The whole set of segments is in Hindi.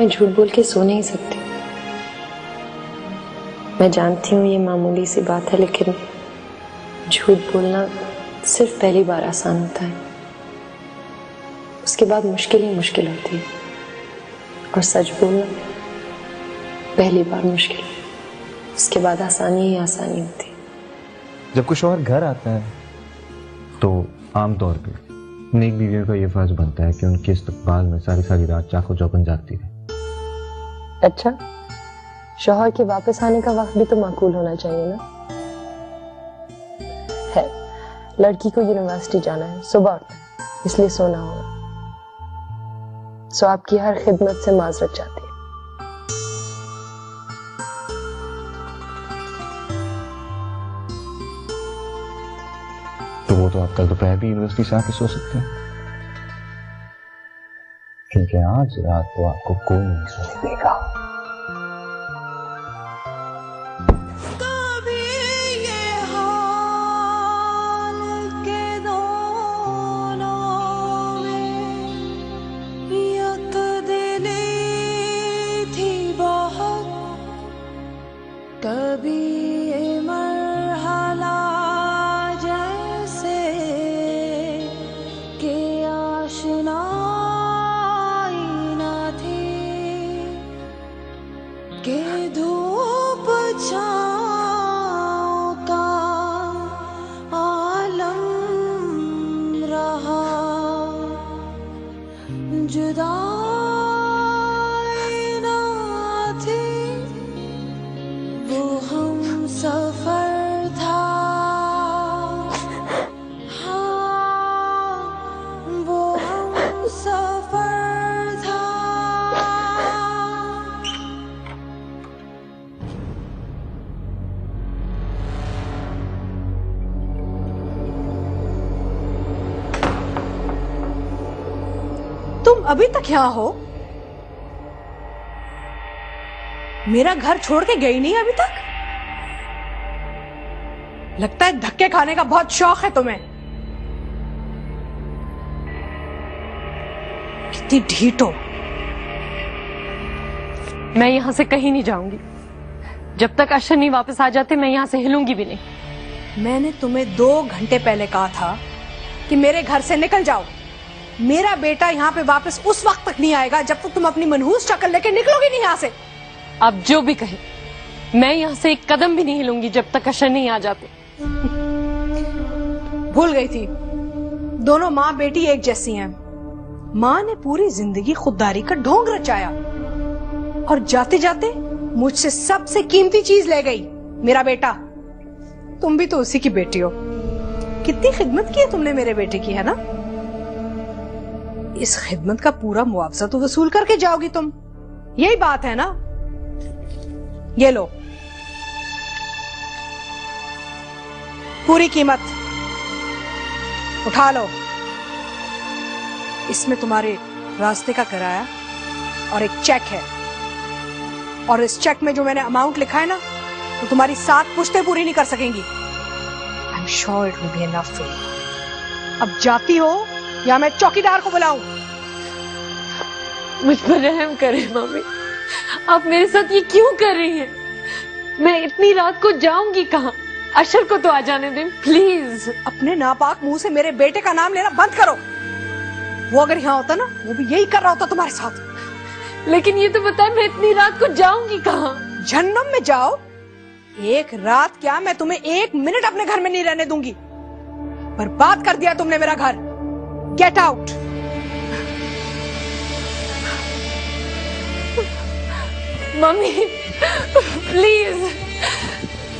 मैं झूठ बोल के सो नहीं सकती। मैं जानती हूँ ये मामूली सी बात है, लेकिन झूठ बोलना सिर्फ पहली बार आसान होता है, उसके बाद मुश्किल ही मुश्किल होती है। और सच बोलना पहली बार मुश्किल, उसके बाद आसानी ही आसानी होती है। जब कोई शौहर घर आता है तो आमतौर पे नेक बीवियों का ये फर्ज बनता है कि उनके इस्तकबाल में सारी सारी रात चाको चौबंद जागती रहे। अच्छा, शौहर के वापस आने का वक्त भी तो माकूल होना चाहिए ना। है, लड़की को यूनिवर्सिटी जाना है, सुबह उठना है, इसलिए सोना होगा। सो आपकी हर खिदमत से माजरत चाहती है। तो वो तो आप कल दोपहर भी यूनिवर्सिटी से आके सो सकते हैं, क्योंकि आज रात तो आपको कोई नहीं सोने देगा। कभी ये मरहला जैसे कि आशनाई न थी, कि धूप छाँव का आलम रहा, जुदा सफर था, हाँ वो हम सफर था। तुम अभी तक यहाँ हो? मेरा घर छोड़ के गई नहीं अभी तक? लगता है धक्के खाने का बहुत शौक है तुम्हें। कितनी ढीठ हो। मैं यहां से कहीं नहीं जाऊंगी। जब तक अशर नहीं वापस आ जाते मैं यहां से हिलूंगी भी नहीं। मैंने तुम्हें 2 घंटे पहले कहा था कि मेरे घर से निकल जाओ। मेरा बेटा यहाँ पे वापस उस वक्त तक नहीं आएगा जब तक तुम अपनी मनहूस शक्ल लेके निकलोगी नहीं यहाँ से। आप जो भी कहें, मैं यहां से एक कदम भी नहीं हिलूंगी जब तक अशर नहीं आ जाते। भूल गई थी, दोनों माँ बेटी एक जैसी हैं। माँ ने पूरी जिंदगी खुददारी का ढोंग रचाया और जाते जाते मुझसे सबसे कीमती चीज ले गई, मेरा बेटा। तुम भी तो उसी की बेटी हो। कितनी खिदमत की है तुमने मेरे बेटे की, है ना? इस खिदमत का पूरा मुआवजा तो वसूल करके जाओगी तुम, यही बात है ना? ये लो पूरी कीमत, उठा लो। इसमें तुम्हारे रास्ते का किराया और एक चेक है, और इस चेक में जो मैंने अमाउंट लिखा है ना, तो तुम्हारी 7 पुश्तें पूरी नहीं कर सकेंगी। I am sure it will be enough for you. अब जाती हो या मैं चौकीदार को बुलाऊं? मुझ पर रहम करें मम्मी, आप मेरे साथ ये क्यों कर रही हैं? मैं इतनी रात को जाऊंगी कहाँ? अशर को तो आ जाने दें प्लीज। अपने नापाक मुंह से मेरे बेटे का नाम लेना बंद करो। वो अगर यहाँ होता ना, वो भी यही कर रहा होता तुम्हारे साथ। लेकिन ये तो बताए मैं इतनी रात को जाऊंगी कहाँ? जहन्नम में जाओ। एक रात क्या, मैं तुम्हें 1 मिनट अपने घर में नहीं रहने दूंगी। बर्बाद कर दिया तुमने मेरा घर। Get out. Mummy please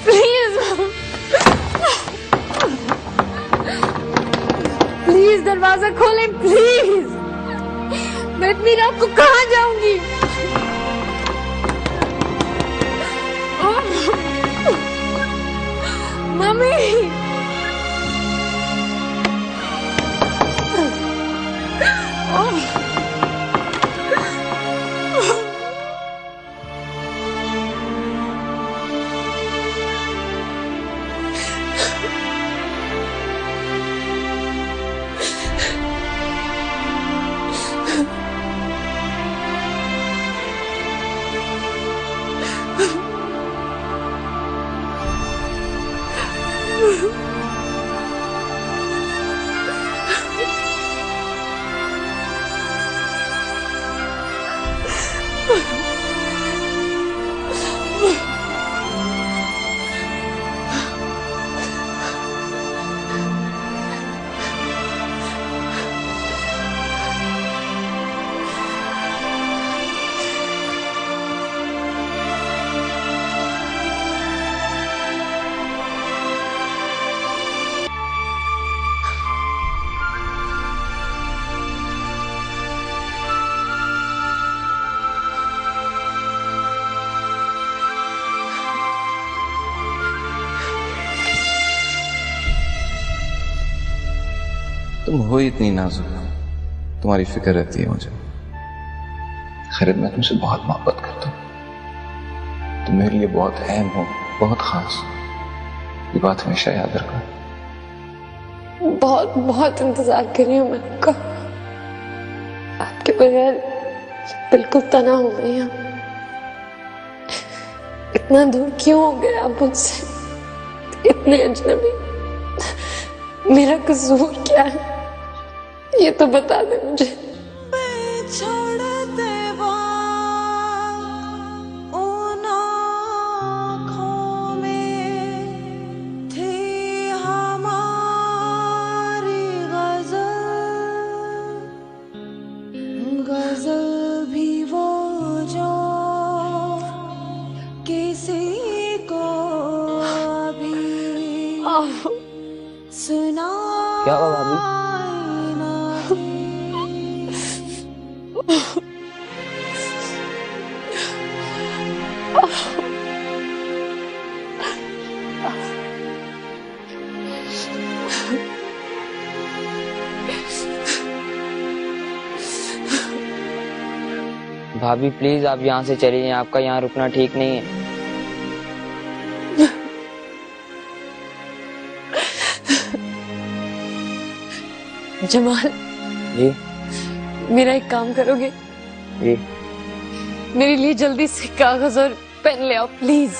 please please दरवाजा खोलें प्लीज। मैं इतनी रात को कहाँ जाऊंगी? मम्मी तुम हो इतनी नाजुक, तुम्हारी फिक्र रहती है मुझे। खैर मैं तुमसे बहुत मोहब्बत करता हूँ, तुम मेरे लिए बहुत अहम हो, बहुत खास। ये बात हमेशा याद रखना। बहुत बहुत इंतजार कर रही हूँ मैं आपका। आपके बगैर बिल्कुल तना हो गई हूँ। इतना दूर क्यों हो गए आप मुझसे, इतने अजनबी? मेरा कसूर क्या है ये तो बता दे मुझे। छोड़ते उन आँखों में थी हमारी गजल भी वो जो किसी को अभी सुना क्या हुआ भाभी? भाभी प्लीज आप यहाँ से चलिए, आपका यहाँ रुकना ठीक नहीं है। जमाल जी मेरा एक काम करोगे? जी मेरे लिए जल्दी से कागज और पेन ले आओ प्लीज।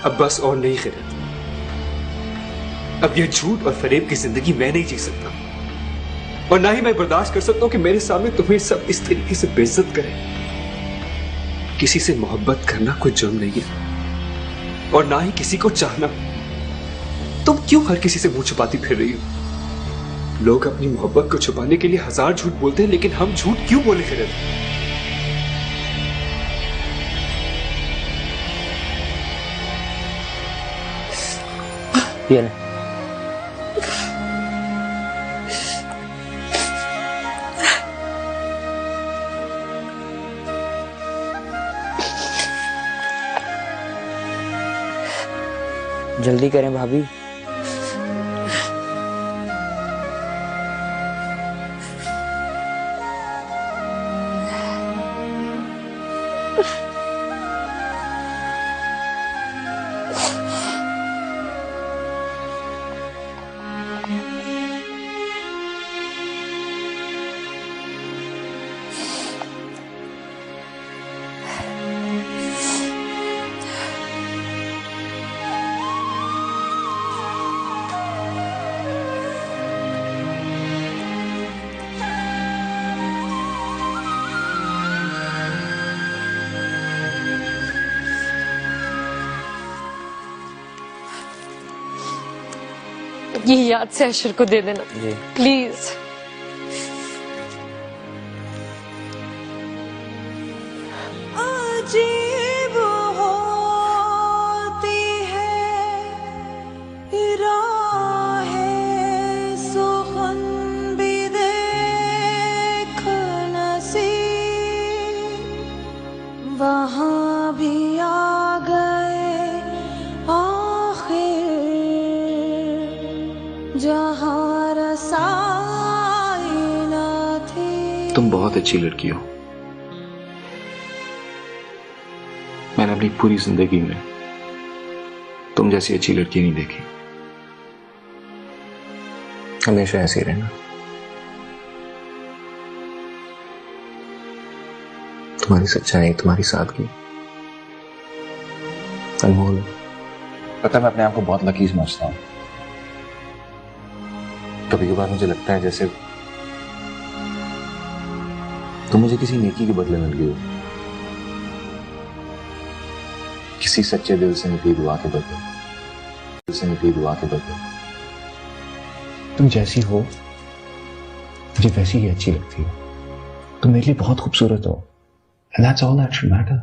अब बस और नहीं खिरत, अब यह झूठ और फरेब की जिंदगी मैं नहीं जी सकता, और ना ही मैं बर्दाश्त कर सकता हूं कि मेरे सामने तुम्हें सब इस तरीके से बेइज्जत करें। किसी से मोहब्बत करना कोई जुर्म नहीं है, और ना ही किसी को चाहना। तुम क्यों हर किसी से मुंह छुपाती फिर रही हो? लोग अपनी मोहब्बत को छुपाने के लिए हजार झूठ बोलते हैं, लेकिन हम झूठ क्यों बोले खिरत? ये ले। जल्दी करें भाभी। ये याद से अशर को दे देना जी प्लीज। अजीब होती है राहे सुखन भी देख नसीब, वहाँ भी आ गए आखिर जहाँ रसाई न थी। तुम बहुत अच्छी लड़की हो। मैंने अपनी पूरी जिंदगी में तुम जैसी अच्छी लड़की नहीं देखी। हमेशा ऐसे ही रहना। तुम्हारी सच्चाई, तुम्हारी सादगी अनमोल है। पता मैं अपने आप को बहुत लकी समझता हूं। कभी कभार मुझे लगता है जैसे तुम मुझे किसी नेकी के बदले मिल गई हो, किसी सच्चे दिल से निकली दुआ के बदले, दिल से निकली दुआ के बदले। तुम जैसी हो मुझे वैसी ही अच्छी लगती हो। तुम मेरे लिए बहुत खूबसूरत हो, and that's all that should matter.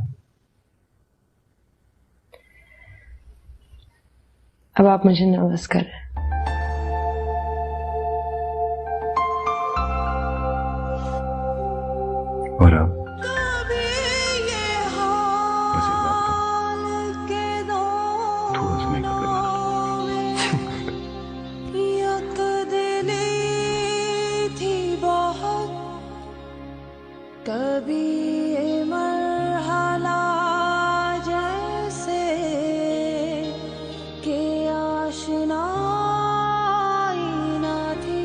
अब आप मुझे नर्वस कर रहे हैं। और अब थोड़ा सा मेकअप लगा कभी ये मरहला जैसे के आशनाई ना थी।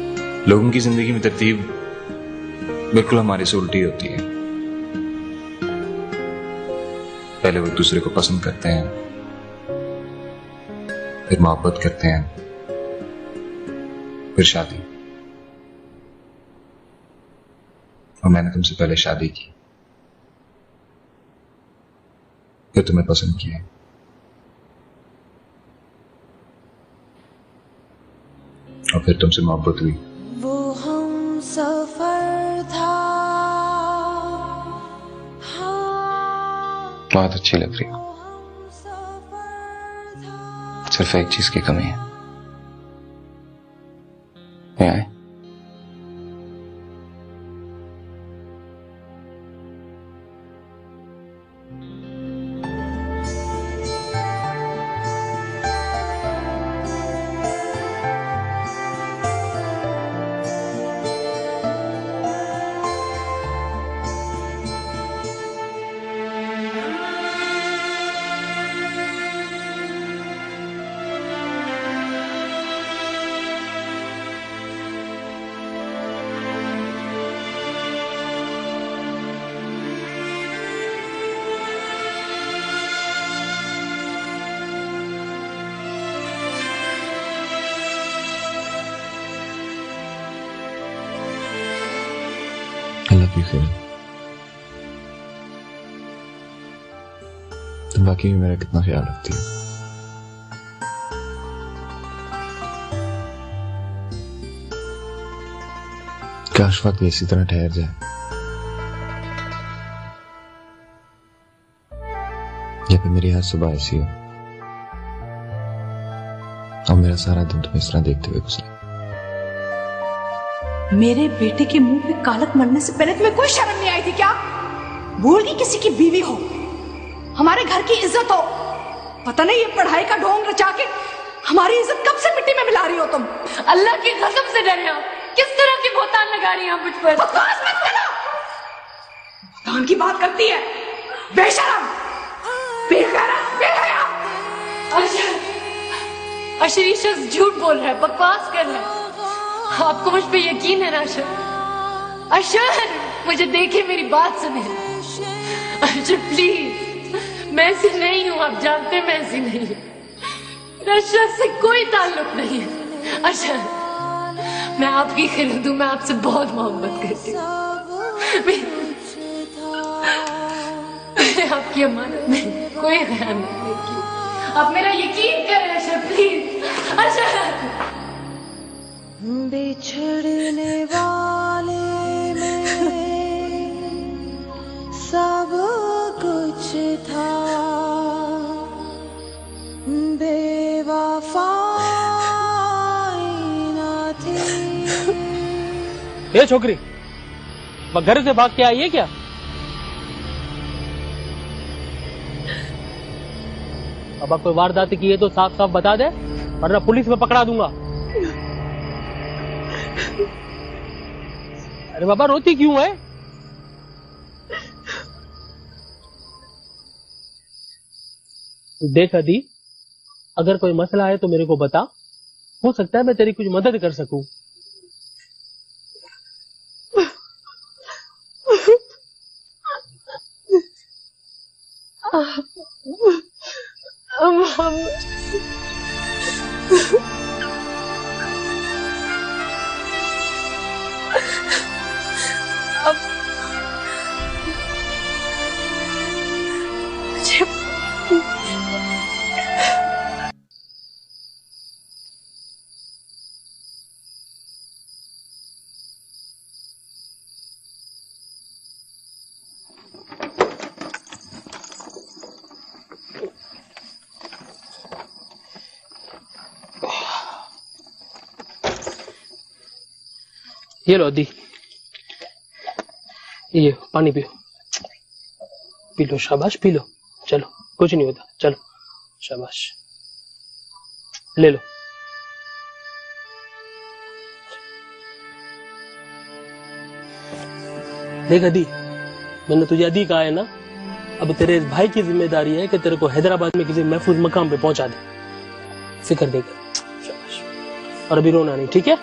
लोगों की जिंदगी में तरतीब बिल्कुल हमारे से उल्टी होती है। पहले वो एक दूसरे को पसंद करते हैं, फिर मोहब्बत करते हैं, फिर शादी। और मैंने तुमसे पहले शादी की, फिर तुम्हें पसंद किया, और फिर तुमसे मोहब्बत हुई। वो हम सफर था, हाँ, बहुत अच्छी लग रही हो। वो हम सफर था। सिर्फ एक चीज की कमी है। ये आए? I love you, Kiran. तुम वाकई में मेरा कितना ख्याल रखती हो। काश वक्त इसी तरह ठहर जाए, या फिर मेरी हर सुबह ऐसी हो और मेरा सारा दिन तुम्हें इस तरह देखते हुए गुजरे। मेरे बेटे के मुंह पे कालक मरने से पहले तुम्हें कोई शर्म नहीं आई थी क्या? भूल गई किसी की बीवी हो, हमारे घर की इज्जत हो। पता नहीं ये पढ़ाई का ढोंग रचा के हमारी इज्जत कब से मिट्टी में मिला रही हो तुम। अल्लाह की कसम से डरे आप, किस तरह की बोतान लगा रही हैं आप मुझ पर? बकवास मत करो। बोतान की बात करती है, बेशरम, बेगैरत, बेहया। अशर शख्स झूठ बोल रहा है, बकवास कर रहा है। आपको मुझ पे यकीन है ना अशर? अशर, मुझे देखे, मेरी बात सुने। अशर प्लीज, मैं ऐसी नहीं हूं, आप जानते हैं मैं ऐसी नहीं हूं। मेरा अशर से कोई ताल्लुक नहीं है। अशर, मैं आपकी खिरद हूं, मैं आपसे बहुत मोहब्बत करती हूँ। मैंने आपकी अमानत में कोई खयानत नहीं की। आप मेरा यकीन करें अशर प्लीज। अशर, बिछड़ने वाले में सब कुछ था, बेवफाई ना थी। ये छोकरी घर से भाग के आई है क्या? अब आप कोई वारदात की है तो साफ साफ बता दे, वरना पुलिस में पकड़ा दूंगा। अरे बाबा, रोती क्यों है? देख अदी, अगर कोई मसला है तो मेरे को बता, हो सकता है मैं तेरी कुछ मदद कर सकूं। ये लो दी, ये पानी पियो, पी लो, शाबाश पी लो, चलो कुछ नहीं होता, चलो शाबाश, ले लो। देख अदी, मैंने तुझे अदी कहा है ना, अब तेरे इस भाई की जिम्मेदारी है कि तेरे को हैदराबाद में किसी महफूज मकाम पे पहुंचा दे, फिक्र नहीं कर, शाबाश। और अभी रोना नहीं, ठीक है?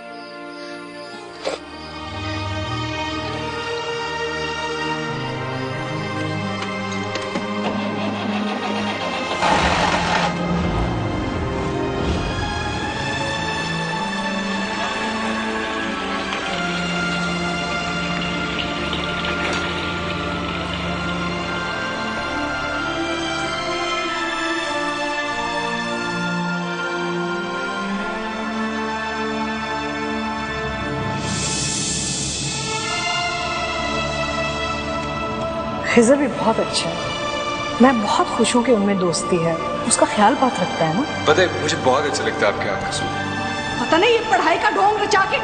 खिजर भी बहुत अच्छा है, मैं बहुत खुश हूँ कि उनमें दोस्ती है, उसका ख्याल बहुत रखता है ना। पता है मुझे बहुत अच्छा लगता है आपके हाथ का सूप। पता नहीं ये पढ़ाई का ढोंग रचा के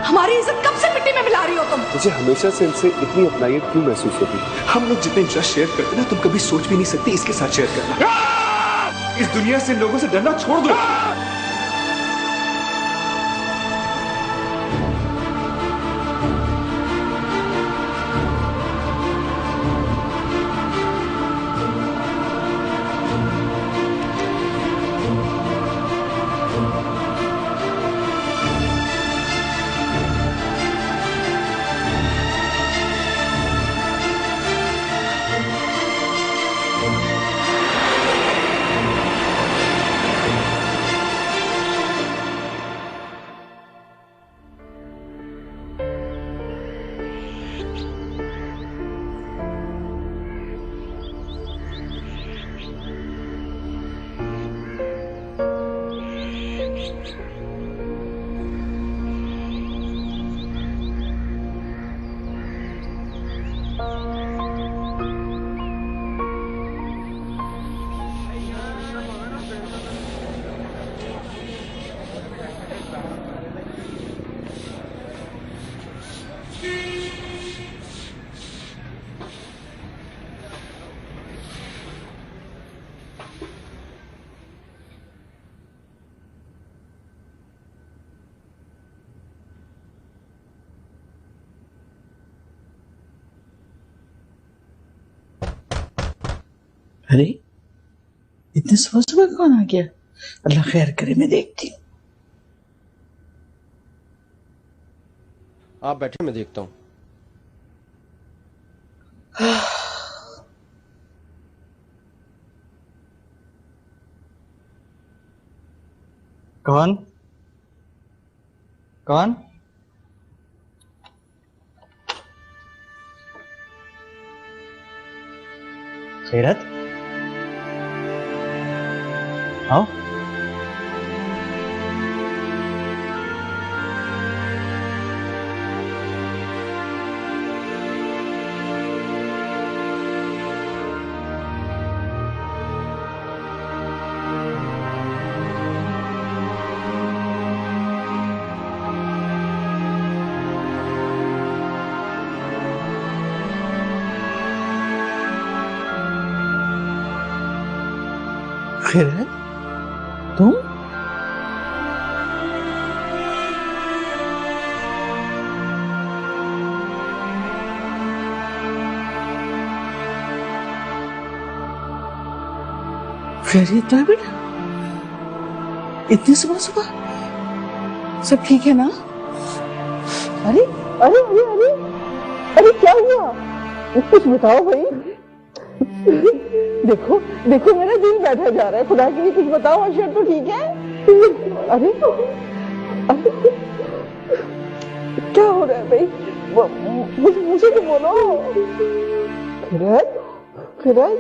हमारी इज्जत कब से मिट्टी में मिला रही हो तुम। मुझे हमेशा से इनसे इतनी अपनाइयत क्यों महसूस होती? हम लोग जितने इंटरेस्ट शेयर करते ना, तुम कभी सोच भी नहीं सकती इसके साथ शेयर करना। इस दुनिया से लोगों से डरना छोड़ दो। अरे इतने सुबह सुबह कौन आ गया? अल्लाह खैर करे, मैं देखती हूँ। आप बैठे, मैं देखता हूँ। कौन कौन? खैरत, आओ। खैरत, तुम? खैरियत तो है बेटा? इतनी सुबह सुबह सब ठीक है ना? अरे अरे अरे अरे अरे क्या हुआ? कुछ बताओ भाई। देखो देखो मेरा दिल बैठा जा रहा है, खुदा के लिए कुछ बताओ। अशर तो ठीक है? अरे अरे क्या हो रहा है भाई? मुझे तो बोलो। खैरत खैरत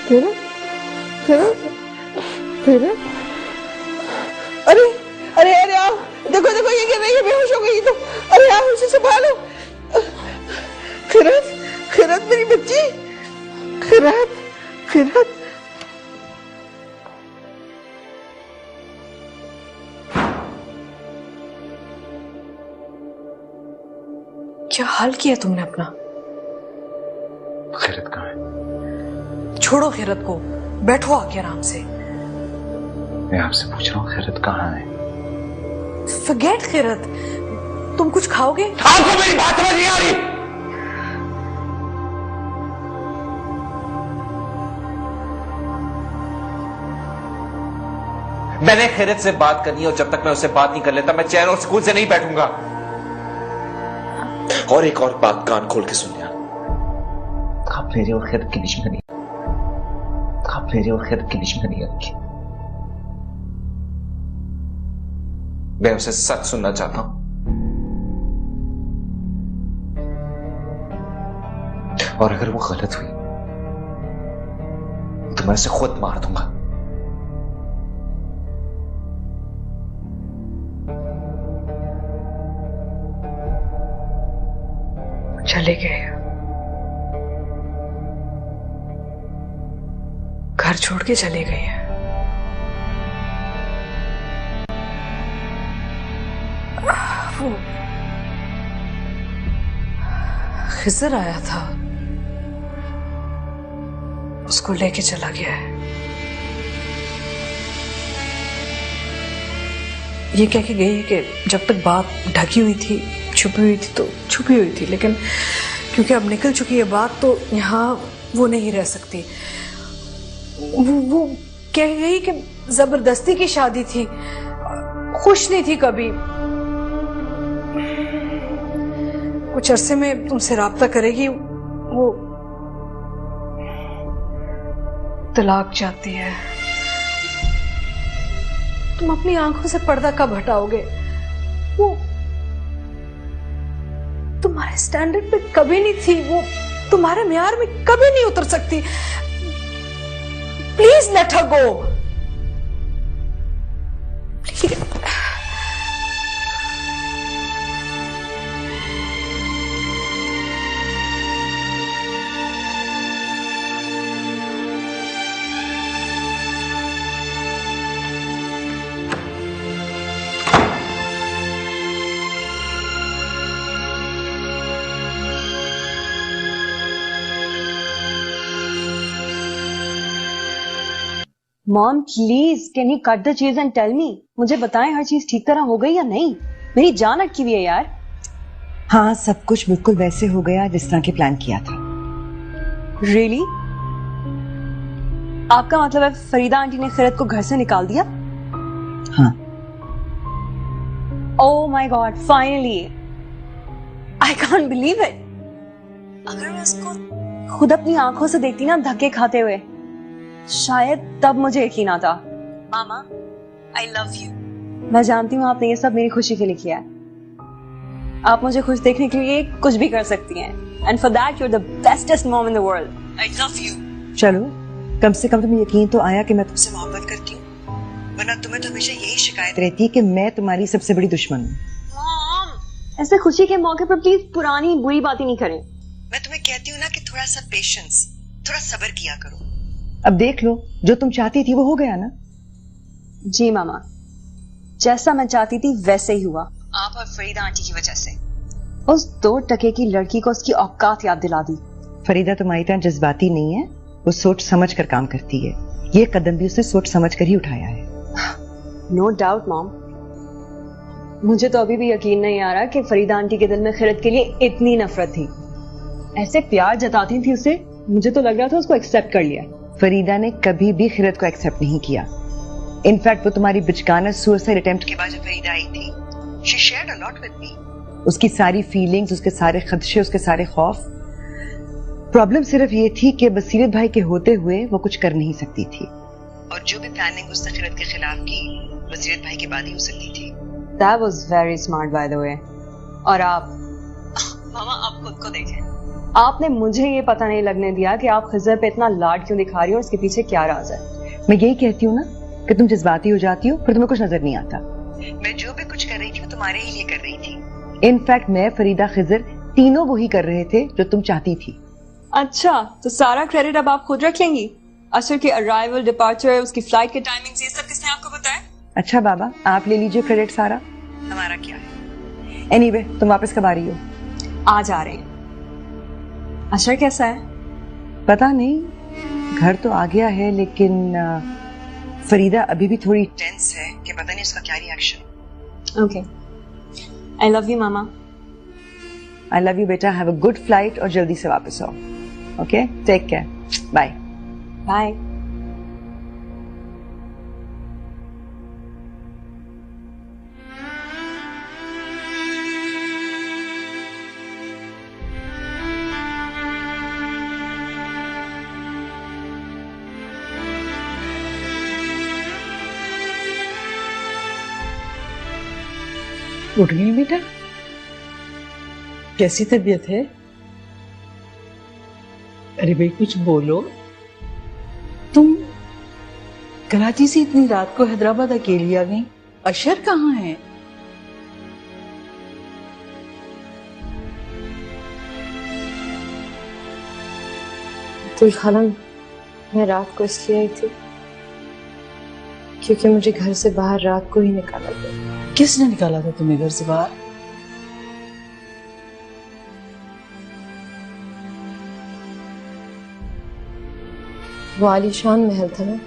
खैरत खैरत खैरत, अरे अरे अरे आओ, देखो देखो ये गिर रही है, बेहोश हो गई तो। अरे आओ, उसे संभालो। खैरत खैरत मेरी बच्ची, खैरत खैरत। हाल किया तुमने अपना? खैरत कहाँ है? छोड़ो खैरत को, बैठो आके आराम से। मैं आपसे पूछ रहा हूँ खैरत कहाँ है? फॉरगेट खैरत, तुम कुछ खाओगे? आपको मेरी बात समझ नहीं आ रही? मैंने खैरत से बात करनी है और जब तक मैं उससे बात नहीं कर लेता मैं चैन और सुकून से नहीं बैठूंगा। और एक और बात कान खोल के सुन लिया, आप मेरे और खैरत के बीच में नहीं, आप मेरे और खैरत के बीच में नहीं रखी। मैं उसे सच सुनना चाहता हूं और अगर वो गलत हुई तो मैं उसे खुद मार दूंगा। चले गए, घर छोड़ के चले गए हैं। वो खिज़र आया था, उसको लेके चला गया है। ये कह के गई है कि जब तक बात ढकी हुई थी, छुपी हुई थी तो छुपी हुई थी, लेकिन क्योंकि अब निकल चुकी है बात तो यहाँ वो नहीं रह सकती। वो कह गई कि जबरदस्ती की शादी थी, खुश नहीं थी कभी। कुछ अरसे में तुमसे राब्ता करेगी, वो तलाक चाहती है। तुम अपनी आंखों से पर्दा कब हटाओगे? वो तुम्हारे स्टैंडर्ड पे कभी नहीं थी, वो तुम्हारे म्यार में कभी नहीं उतर सकती। Please let her go, please. Mom please can you cut the चीज एंड टेल मी, मुझे बताएं हर चीज ठीक तरह हो गई या नहीं? मेरी जान अटकी हुई है यार। हाँ, सब कुछ बिल्कुल वैसे हो गया जिस तरह के प्लान किया था। रियली? आपका मतलब है फरीदा आंटी ने खैरत को घर से निकाल दिया? हाँ। Oh my God, finally I can't believe it. अगर मैं उसको खुद अपनी आंखों से देखती ना धक्के खाते हुए, शायद तब मुझे यकीन आता। मामा, आई लव यू। मैं जानती हूँ आपने ये सब मेरी खुशी के लिए किया है। आप मुझे खुश देखने के लिए कुछ भी कर सकती हैं, and for that you are the bestest mom in the world. I love you. चलो, कम से कम तुम्हें यकीन तो आया कि मैं तुमसे मोहब्बत करती हूँ, वरना तुम्हें तो हमेशा यही शिकायत रहती है कि मैं तुम्हारी सबसे बड़ी दुश्मन हूँ। ऐसे खुशी के मौके पर प्लीज पुरानी बुरी बातें नहीं करें। मैं तुम्हें कहती हूँ ना कि थोड़ा सा पेशेंस, थोड़ा सब्र किया करो। अब देख लो, जो तुम चाहती थी वो हो गया ना। जी मामा, जैसा मैं चाहती थी वैसे ही हुआ, आप और फरीदा आंटी की वजह से। उस 2 टके की लड़की को उसकी औकात याद दिला दी। फरीदा तुम्हारी तरह जज्बाती नहीं है, वो सोच समझ कर काम करती है। ये कदम भी उसने सोच समझ कर ही उठाया है। नो डाउट मॉम, मुझे तो अभी भी यकीन नहीं आ रहा कि फरीदा आंटी के दिल में खैरत के लिए इतनी नफरत थी। ऐसे प्यार जताती थी उसे, मुझे तो लग रहा था उसको एक्सेप्ट कर लिया। फरीदा ने कभी भी खैरत को एक्सेप्ट नहीं किया। इनफैक्ट वो तुम्हारी बिचकाना सुसाइड अटेम्प्ट के बाद जब फरीदा आई थी, she shared a lot with me. उसकी सारी फीलिंग्स, उसके सारे खदशे, उसके सारे खौफ। प्रॉब्लम सिर्फ ये थी कि बसीरत भाई के होते हुए वो कुछ कर नहीं सकती थी, और जो भी प्लानिंग उसने खैरत के खिलाफ की, बसीरत भाई के बाद ही हो सकती थी। That was very smart by the way। और आप मामा, आप खुद को देखें, आपने मुझे ये पता नहीं लगने दिया कि आप खिज़र पे इतना लाड क्यों दिखा रही हो, इसके पीछे क्या राज है। मैं यही कहती हूँ ना कि तुम जज्बाती हो जाती हो, फिर तुम्हें कुछ नजर नहीं आता। मैं जो भी कुछ कर रही थी वो तुम्हारे ही लिए कर रही थी। इनफैक्ट मैं, फरीदा, खिज़र तीनों वही कर रहे थे जो तुम चाहती थी। अच्छा, तो सारा क्रेडिट अब आप खुद रख लेंगी? असर के अराइवल, डिपार्चर, उसकी फ्लाइट के टाइमिंग्स, ये सब किसने आपको बताया? अच्छा बाबा, आप ले लीजिए क्रेडिट सारा, हमारा क्या है। एनीवे, तुम वापस कब आ रही हो? आज आ रहे हैं। अशर कैसा है? पता नहीं, घर तो आ गया है लेकिन फरीदा अभी भी थोड़ी टेंस है कि पता नहीं उसका क्या reaction. Okay, I love you mama. I love you बेटा, हैव अ गुड फ्लाइट और जल्दी से वापस आओ। Okay, take care, bye bye. उठ गई बेटा? कैसी तबीयत है? अरे भाई कुछ बोलो। तुम कराची से इतनी रात को हैदराबाद अकेली आ गई? अशर कहाँ है? तो खाला, मैं रात को इसलिए आई थी क्योंकि मुझे घर से बाहर रात को ही निकाला गया। किसने निकाला था तुम्हें घर से बाहर? वो आलीशान महल था ना,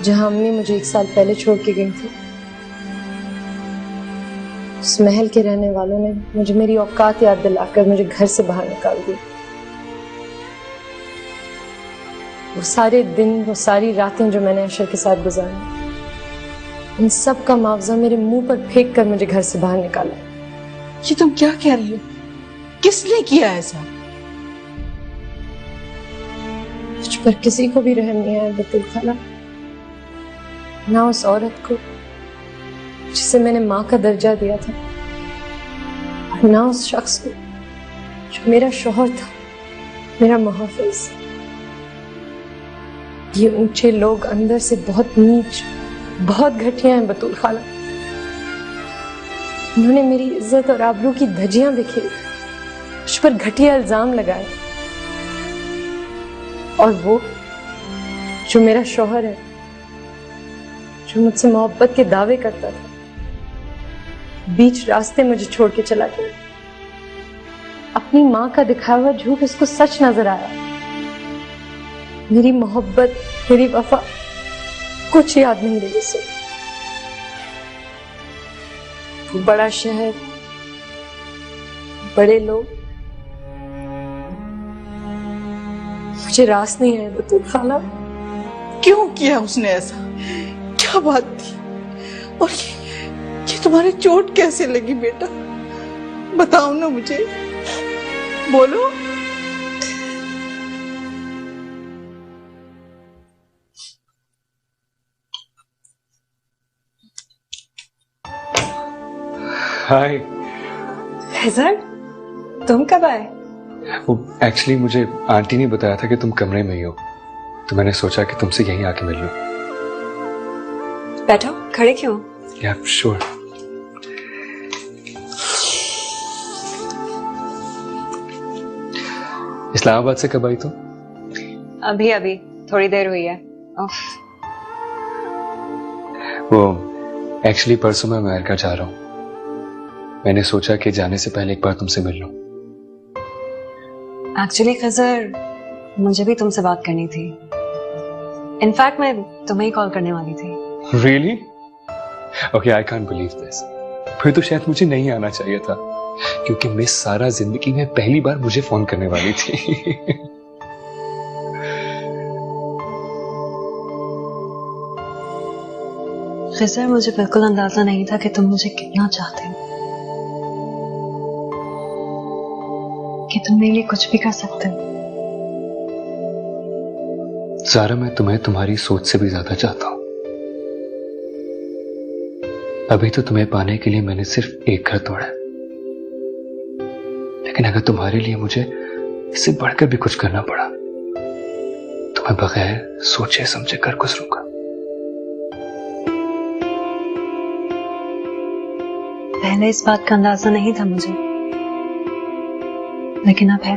जहां अम्मी मुझे 1 साल पहले छोड़ के गई थी। उस महल के रहने वालों ने मुझे मेरी औकात याद दिलाकर मुझे घर से बाहर निकाल दिया। वो सारे दिन, वो सारी रातें जो मैंने अशर के साथ गुजारी, इन सब का मुआवजा मेरे मुंह पर फेंक कर मुझे घर से बाहर निकाला। ये तुम क्या कह रही हो? किसने किया ऐसा? मुझ पर किसी को भी रहम नहीं आया बतूल खाला, ना उस औरत को जिसे मैंने माँ का दर्जा दिया था, और ना उस शख्स को जो मेरा शौहर था, मेरा मुहाफिज। ये ऊंचे लोग अंदर से बहुत नीच, बहुत घटिया हैं बतूल खाला। उन्होंने मेरी इज्जत और आबरू की धज्जियां बिखेरी, मुझ पर घटिया इल्जाम लगाए, और वो जो मेरा शौहर है, जो मुझसे मोहब्बत के दावे करता था, बीच रास्ते मुझे छोड़ के चला गया। अपनी माँ का दिखाया हुआ झूठ उसको सच नजर आया। मेरी मोहब्बत, मेरी वफा कुछ याद नहीं रही उसे। बड़ा शहर, बड़े लोग, मुझे रास नहीं है बतूल खाला। क्यों किया उसने ऐसा? क्या बात थी? और ये तुम्हारे चोट कैसे लगी बेटा? बताओ ना मुझे, बोलो। हाय। फैजल, तुम कब आए? वो एक्चुअली मुझे आंटी ने बताया था कि तुम कमरे में ही हो, तो मैंने सोचा कि तुमसे यहीं आके मिल लूं। बैठो, खड़े क्यों? या श्योर। इस्लामाबाद से कब आई तुम? अभी अभी थोड़ी देर हुई है। वो एक्चुअली परसों मैं अमेरिका जा रहा हूँ। मैंने सोचा कि जाने से पहले एक बार तुमसे मिल लूं। एक्चुअली खजर, मुझे भी तुमसे बात करनी थी। इनफैक्ट मैं तुम्हें ही कॉल करने वाली थी। Really? Okay, I can't believe this. फिर तो शायद मुझे नहीं आना चाहिए था, क्योंकि मिस सारा जिंदगी में पहली बार मुझे फोन करने वाली थी। खजर, मुझे बिल्कुल अंदाजा नहीं था कि तुम मुझे कितना चाहते हो, कि तुम मेरे लिए कुछ भी कर सकते हो। ज़ारा, मैं तुम्हें तुम्हारी सोच से भी ज्यादा चाहता हूं। अभी तो तुम्हें पाने के लिए मैंने सिर्फ एक घर तोड़ा है, लेकिन अगर तुम्हारे लिए मुझे इससे बढ़कर भी कुछ करना पड़ा तो मैं बगैर सोचे समझे कर गुजरूंगा। पहले इस बात का अंदाजा नहीं था मुझे, लेकिन अब है।